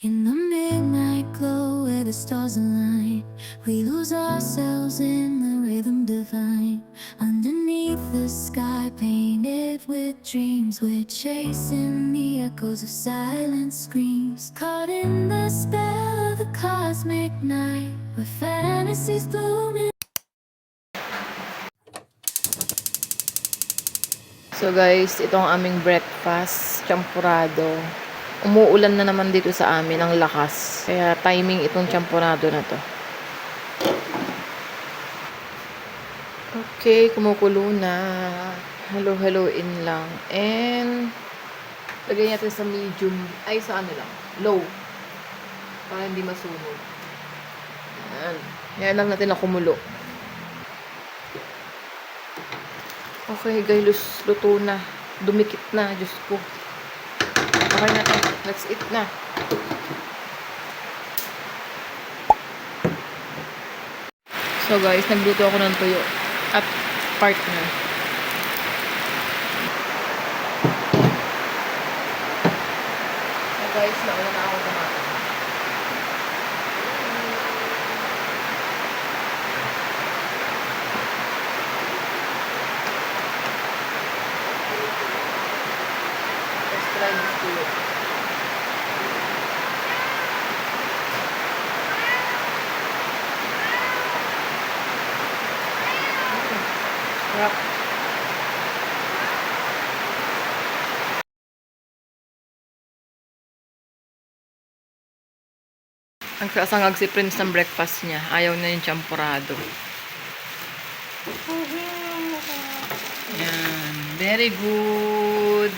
In the midnight glow where the stars align, we lose ourselves in the rhythm divine. Underneath the sky painted with dreams, we're chasing the echoes of silent screams. Caught in the spell of the cosmic night, where fantasies bloom. So guys, ito ang aming breakfast, champurado. Umuulan na naman dito sa amin ang lakas. Kaya timing itong champurado na to. Okay, kumukulo na. Halo-haloin lang. And lagay natin sa medium, ay sa ano lang, low. Para hindi masunog. Yan. Yan lang natin na kumulo. Okay guys, luto na. Dumikit na, Diyos ko. Okay na to. Let's eat na. So guys, nagluto ako ng tuyo at partner. So guys, nauna na ako kumain. Let's try this tuyo. Sarap. Ang kasangag si Prince ng breakfast niya. Ayaw na yung champurado. Yan. Very good.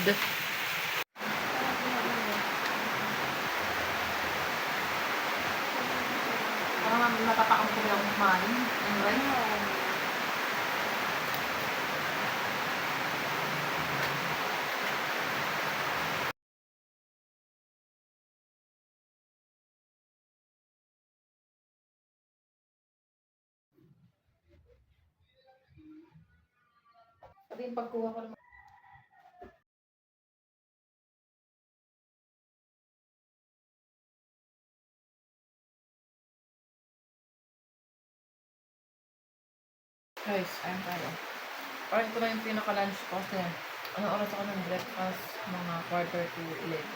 Parang natatakam ko lang kumain. Pati yung pagkuha ko naman. Guys, ayun tayo. Parang ito na yung pinaka-lunch ko. Kasi, anong oras ako ng breakfast? Mga 11:45.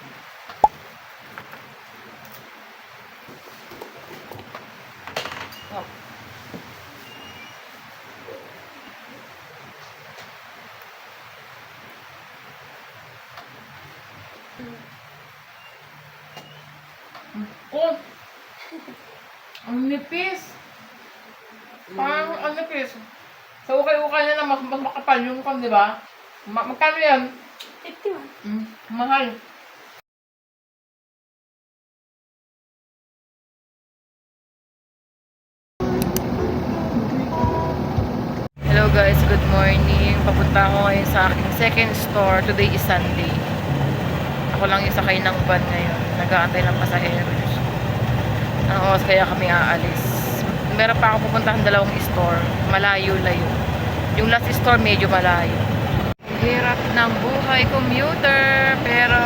Oh. Oh! Ang nipis! Parang ang nipis. Sa ukay-ukay na lang, mas makapal yung kan, di ba? Magkano yan? 51. Mahal. Hello guys, good morning. Papunta ako ngayon sa aking second store. Today is Sunday. Ako lang yung sakay ng van ngayon. Nag-aantay ng pasahero. Ang oras kaya kami aalis. Meron pa ako pupuntahan dalawang store. Malayo-layo. Yung last store medyo malayo. Hirap ng buhay commuter. Pero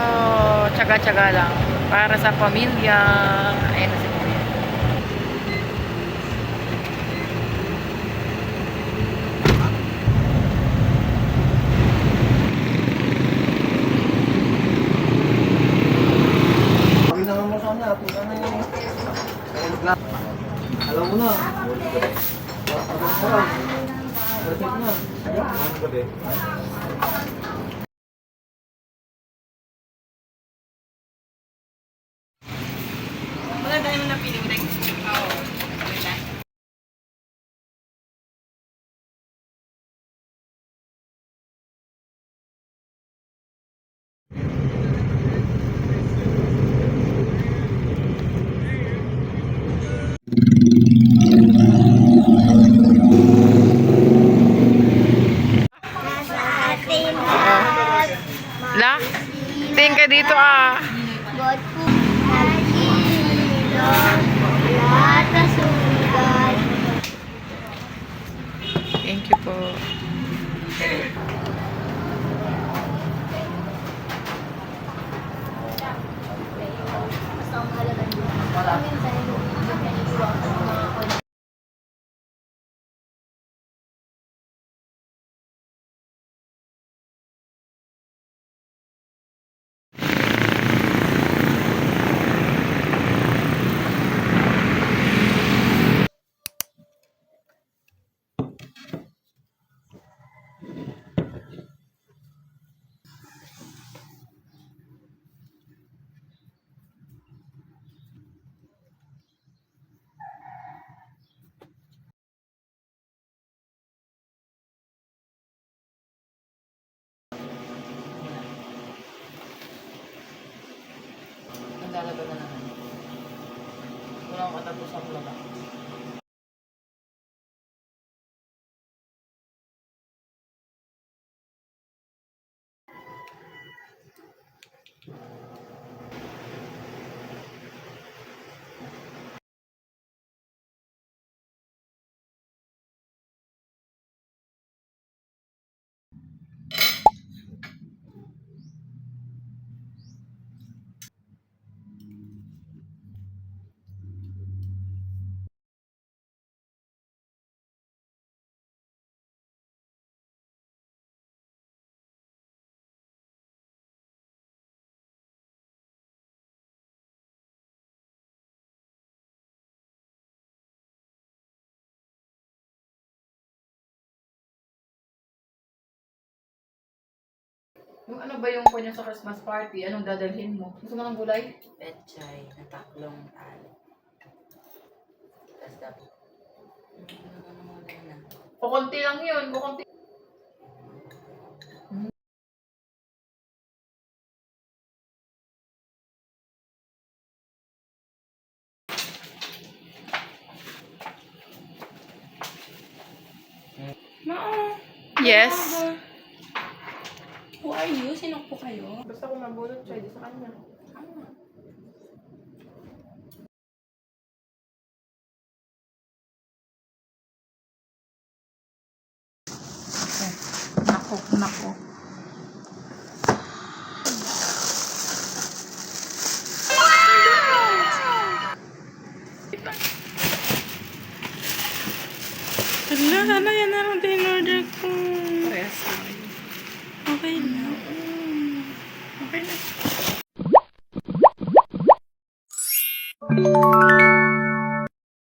tsaga-tsaga lang. Para sa pamilya. Ayun na si Kuya. Alam mo na. Perfect na. Maganda yung napili mo, thanks. Oo. La, tingin ka dito ah. Naglalaba na naman. Wala akong katapos ako laba. Yung ano ba yung kanya sa Christmas party? Anong dadalhin mo? Gusto mo ng gulay? Pechay na taklong tali. Tapos dapat. Ano mo na. Kukunti lang yun. Kukunti. Yes. Who are you? Sino po kayo? Basta kung mabulot siya, di sa kanya. Nako. Hala, yan na lang din order ko. Yes. Okay na. Okay na.